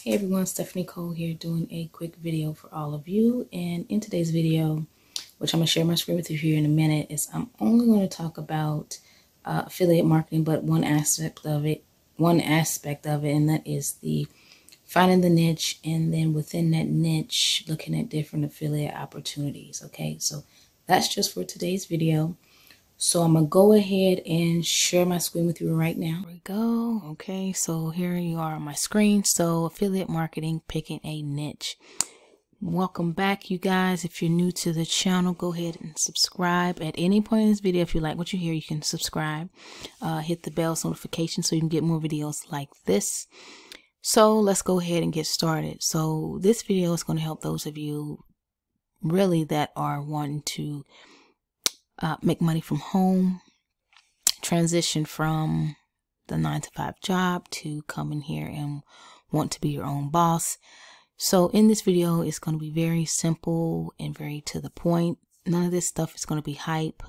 Hey everyone, Stephanie Cole here doing a quick video for all of you. And in today's video, which I'm going to share my screen with you here in a minute, is I'm only going to talk about affiliate marketing, but one aspect of it, and that is the finding the niche, and then within that niche, looking at different affiliate opportunities. Okay, so that's just for today's video. So I'm going to go ahead and share my screen with you right now. There we go. Okay, so here you are on my screen. So affiliate marketing, picking a niche. Welcome back, you guys. If you're new to the channel, go ahead and subscribe. At any point in this video, if you like what you hear, you can subscribe. Hit the bell notification so you can get more videos like this. So let's go ahead and get started. So this video is going to help those of you really that are wanting to make money from home, transition from the 9-to-5 job to come in here and want to be your own boss. So in this video, it's going to be very simple and very to the point. None of this stuff is going to be hype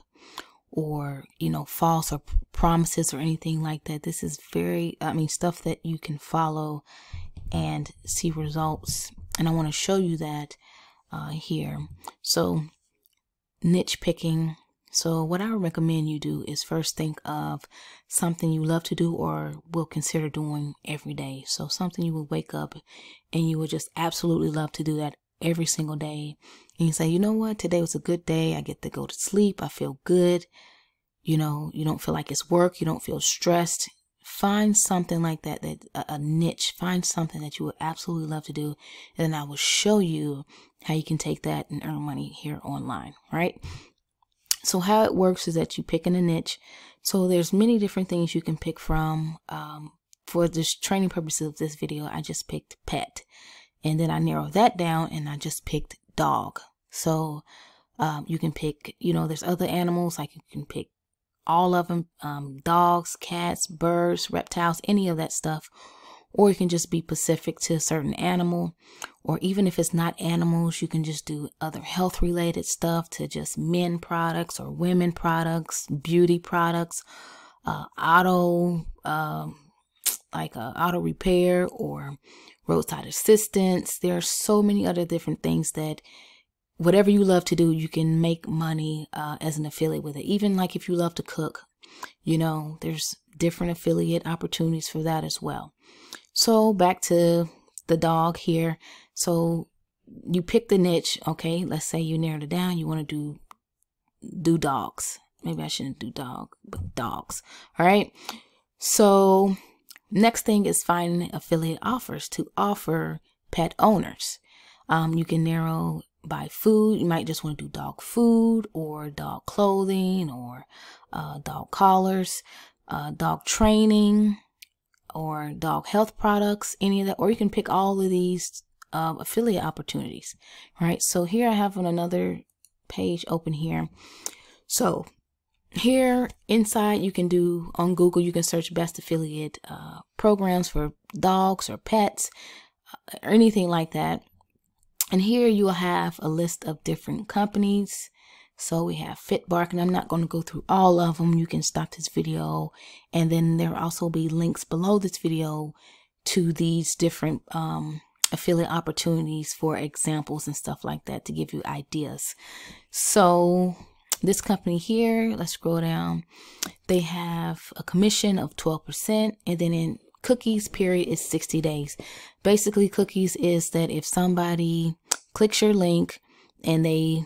or, you know, false or promises or anything like that. This is stuff that you can follow and see results. And I want to show you that here. So niche picking. So what I would recommend you do is first think of something you love to do or will consider doing every day. So something you would wake up and you would just absolutely love to do that every single day. And you say, you know what, today was a good day. I get to go to sleep. I feel good. You know, you don't feel like it's work. You don't feel stressed. Find something like that, a niche. Find something that you would absolutely love to do. And then I will show you how you can take that and earn money here online, right? So how it works is that you pick in a niche. So there's many different things you can pick from. For this training purposes of this video, I just picked pet. And then I narrowed that down and I just picked dog. So you can pick, you know, there's other animals, like you can pick all of them, dogs, cats, birds, reptiles, any of that stuff. Or you can just be specific to a certain animal. Or even if it's not animals, you can just do other health related stuff to just men products or women products, beauty products, auto repair or roadside assistance. There are so many other different things that whatever you love to do, you can make money as an affiliate with it. Even like if you love to cook, you know, there's different affiliate opportunities for that as well. So back to the dog here. So you pick the niche. Okay, let's say you narrowed it down. You want to do dogs. Maybe I shouldn't do dog, but dogs. All right. So next thing is finding affiliate offers to offer pet owners. You can narrow by food. You might just want to do dog food or dog clothing or dog collars, dog training, or dog health products, any of that. Or you can pick all of these affiliate opportunities, right? So here I have on another page open here. So here inside you can do on Google, you can search best affiliate programs for dogs or pets or anything like that. And here you will have a list of different companies. So we have FitBark, and I'm not going to go through all of them. You can stop this video, and then there will also be links below this video to these different affiliate opportunities for examples and stuff like that to give you ideas. So this company here, let's scroll down. They have a commission of 12%, and then in cookies period is 60 days. Basically, cookies is that if somebody clicks your link and they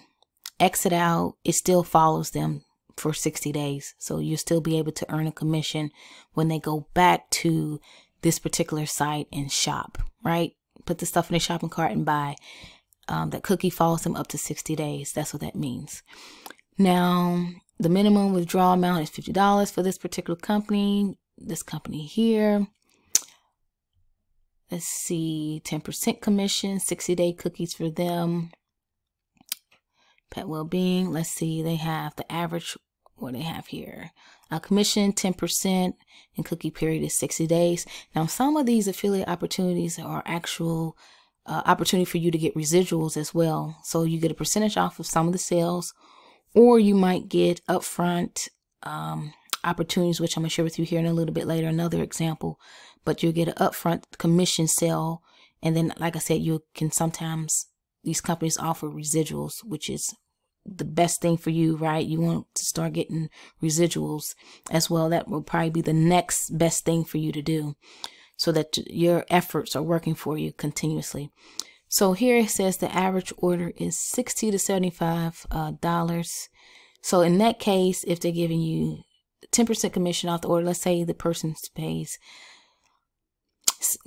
exit out, it still follows them for 60 days. So you'll still be able to earn a commission when they go back to this particular site and shop, right? Put the stuff in their shopping cart and buy. That cookie follows them up to 60 days. That's what that means. Now, the minimum withdrawal amount is $50 for this particular company. This company here. Let's see, 10% commission, 60-day cookies for them. Pet well-being. Let's see, they have the average, what they have here. Commission 10% and cookie period is 60 days. Now, some of these affiliate opportunities are actual opportunity for you to get residuals as well. So you get a percentage off of some of the sales, or you might get upfront opportunities, which I'm going to share with you here in a little bit later, another example. But you'll get an upfront commission sale And then, like I said, you can sometimes, these companies offer residuals, which is the best thing for you, right? You want to start getting residuals as well. That will probably be the next best thing for you to do, so that your efforts are working for you continuously. So here it says the average order is $60 to $75. So in that case, if they're giving you 10% commission off the order, let's say the person pays,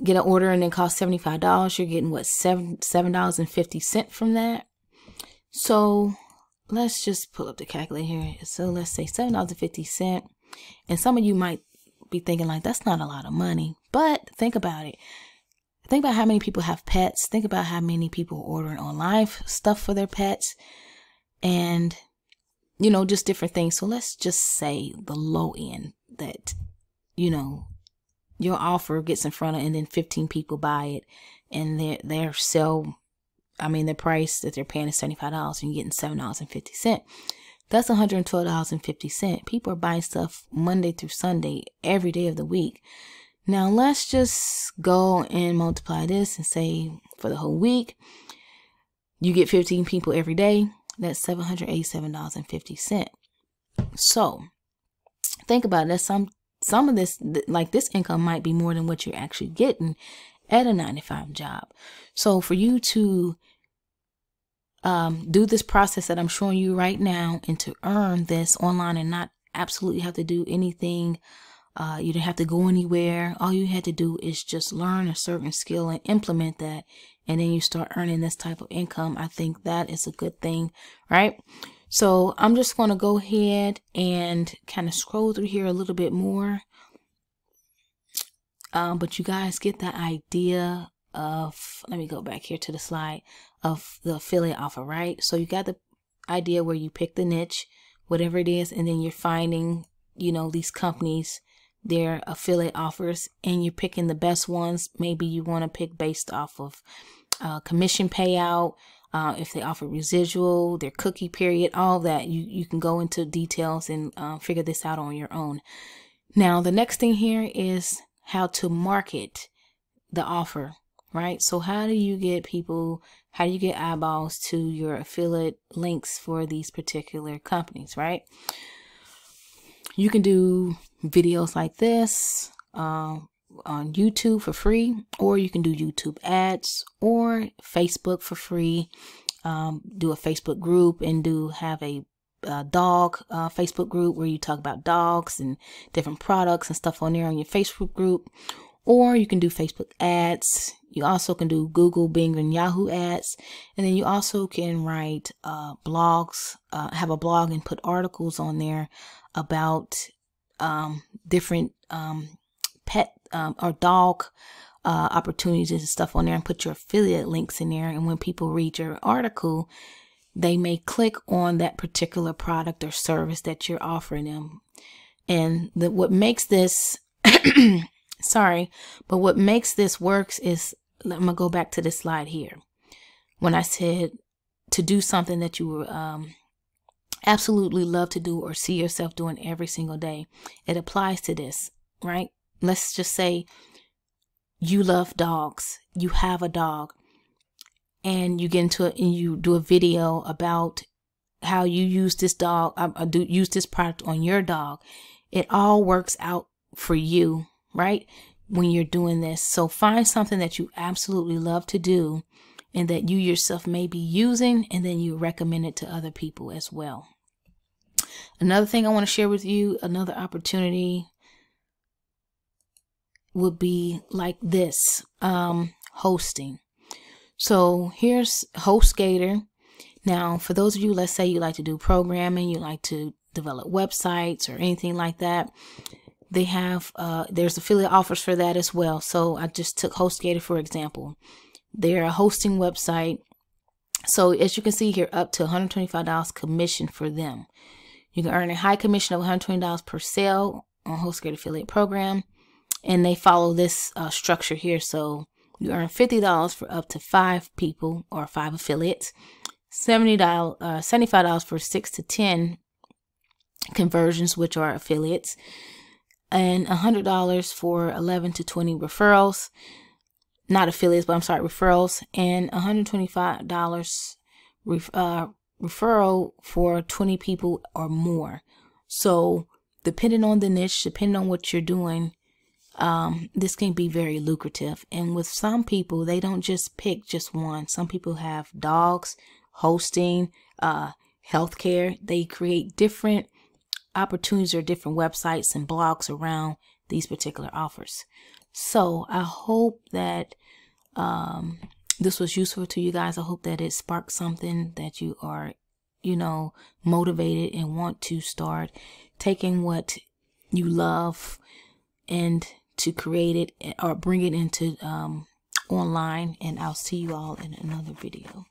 get an order and then cost $75, you're getting what, $7.50 from that. So let's just pull up the calculator here. So let's say $7.50. And some of you might be thinking like, that's not a lot of money, but think about it. Think about how many people have pets. Think about how many people ordering online stuff for their pets, and you know, just different things. So let's just say the low end, that, you know, your offer gets in front of, and then 15 people buy it, and their price that they're paying is $75, and you're getting $7.50. That's $112.50. People are buying stuff Monday through Sunday, every day of the week. Now let's just go and multiply this and say for the whole week, you get 15 people every day. That's $787.50. So think about it. That's some of this, like this income might be more than what you're actually getting at a 9-to-5 job. So for you to do this process that I'm showing you right now, and to earn this online and not absolutely have to do anything, you didn't have to go anywhere. All you had to do is just learn a certain skill and implement that, and then you start earning this type of income. I think that is a good thing, right? So I'm just going to go ahead and kind of scroll through here a little bit more. But you guys get the idea of, let me go back here to the slide of the affiliate offer, right? So you got the idea where you pick the niche, whatever it is, and then you're finding, you know, these companies, their affiliate offers, and you're picking the best ones. Maybe you want to pick based off of commission payout, if they offer residual, their cookie period, all that. You can go into details and figure this out on your own. Now, the next thing here is how to market the offer, right? So how do you get people, how do you get eyeballs to your affiliate links for these particular companies, right? You can do videos like this on YouTube for free, or you can do YouTube ads, or Facebook for free. Do a Facebook group and have a dog Facebook group where you talk about dogs and different products and stuff on there on your Facebook group. Or you can do Facebook ads. You also can do Google, Bing, and Yahoo ads. And then you also can write blogs, have a blog and put articles on there about different pet or dog opportunities and stuff on there, and put your affiliate links in there. And when people read your article, they may click on that particular product or service that you're offering them. And what makes this sorry, but what makes this works is, I'm gonna go back to this slide here. When I said to do something that you absolutely love to do or see yourself doing every single day, it applies to this, right? Let's just say you love dogs, you have a dog, and you get into it and you do a video about how you use this dog, use this product on your dog. It all works out for you, right, when you're doing this. So find something that you absolutely love to do and that you yourself may be using, and then you recommend it to other people as well. Another thing I want to share with you, another opportunity would be like this, hosting. So here's HostGator. Now, for those of you, let's say you like to do programming, you like to develop websites or anything like that, they have, there's affiliate offers for that as well. So I just took HostGator for example. They're a hosting website. So as you can see here, up to $125 commission for them. You can earn a high commission of $120 per sale on HostGator affiliate program. And they follow this structure here. So you earn $50 for up to 5 people or 5 affiliates, $75 for 6 to 10 conversions, which are affiliates, and $100 for 11 to 20 referrals. not affiliates, but I'm sorry, referrals, and $125 referral for 20 people or more. So depending on the niche, depending on what you're doing, this can be very lucrative. And with some people, they don't just pick just one. Some people have dogs, hosting, healthcare. They create different opportunities or different websites and blogs around these particular offers. So I hope that this was useful to you guys. I hope that it sparked something, that you are, motivated and want to start taking what you love and to create it or bring it into online. And I'll see you all in another video.